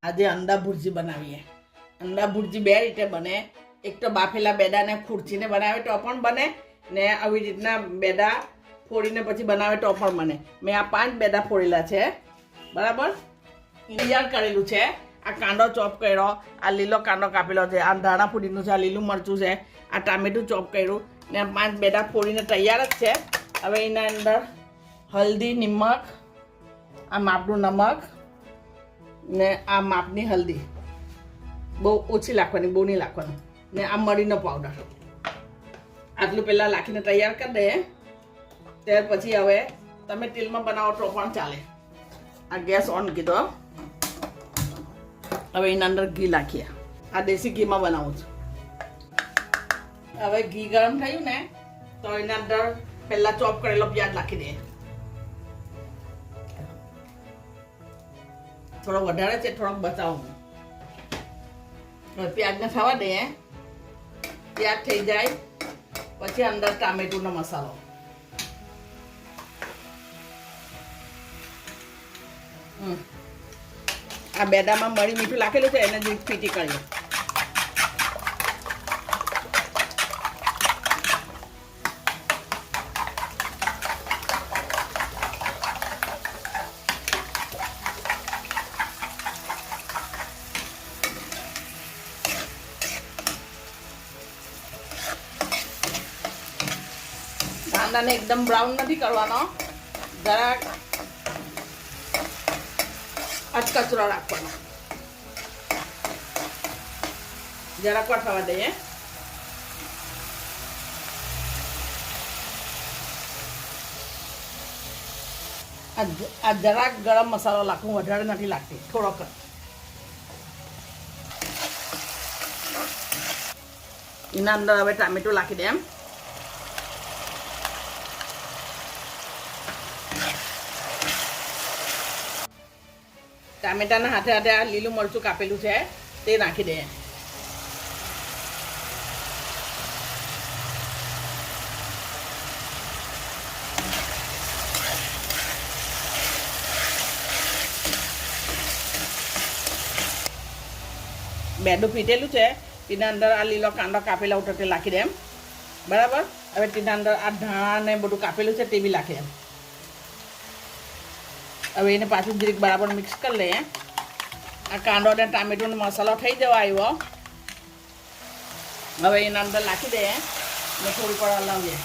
આજે અંડા ભુરજી બનાવીએ. અંડા ભુરજી બે રીતે બને. એક તો બાફેલા બેડાને ખુરચીને બનાવે તો પણ બને, ને આવી રીતના બેડા ફોડીને પછી બનાવે તો પણ બને. મેં આ 5 બેડા ફોડેલા છે, બરાબર. તૈયાર કરેલું છે. આ કાંદો ચોપ કર્યો, આ લીલો કાંદો કાપેલો છે, આ ધાણા ફૂટીનું છે, આ લીલું મરચું છે, આ ટામેટું ચોપ કર્યું, ને 5 બેડા ફોડીને તૈયાર જ છે. હવે એના અંદર હલ્દી, નિમક, આ માપનું નમક ને આ માપની હલ્દી, બહુ ઓછી નાખવાની, બહુ નહીં નાખવાનું, ને આ મરીનો પાવડર, આટલું પહેલાં નાખીને તૈયાર કરી દઈએ. ત્યાર પછી હવે તમે તેલમાં બનાવો તો પણ ચાલે. આ ગેસ ઓન કીધો. હવે એના અંદર ઘી નાખીએ. આ દેશી ઘીમાં બનાવું છું. હવે ઘી ગરમ થયું ને તો એના અંદર પહેલાં ચોપ કરેલો પ્યાજ નાખી દઈએ. થોડો વધારે છે, થોડોક બચાવું. હવે પ્યાજને થવા દઈએ. પ્યાજ થઈ જાય પછી અંદર ટામેટુનો મસાલો, આ બેડામાં મરી મીઠું નાખેલું છે, એને જ પીટી કરીએ. કાંદાને એકદમ બ્રાઉન નથી કરવાનો, જરાક અધકચરો રાખવાનો. જરાક થવા દઈએ. આ જરાક ગરમ મસાલો નાખું, વધારે નથી લાગતી, થોડોક. એના અંદર હવે ટામેટું નાખી દે. ટામેટાના હાથે હાથે આ લીલું મરચું કાપેલું છે તે નાખી દે. બેડું પીટેલું છે, તેના અંદર આ લીલો કાંદો કાપેલા ઉઠો તે નાખી દે. બરાબર. હવે તેના અંદર આ ધાણા ને બધું કાપેલું છે તે બી નાખી દે. હવે એને પાછું જીરીક બરાબર મિક્સ કરી લઈએ. આ કાંદો અને ટામેટોનો મસાલો થઈ જવા આવ્યો. હવે એના અંદર નાખી દઈએ ને થોડી વાર હલાવીએ.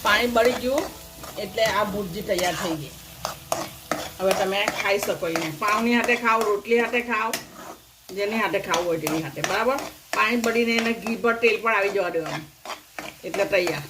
પાણી બળી ગયું એટલે આ ભુરજી તૈયાર થઈ ગઈ. હવે તમે ખાઈ શકો. એને પાવની હાથે ખાઓ, રોટલી હાથે ખાઓ, જેની હાથે ખાવું હોય તેની હાથે. બરાબર. પાણી બળીને એને ઘી પર તેલ પણ આવી જવા દેવાનું એટલે તૈયાર.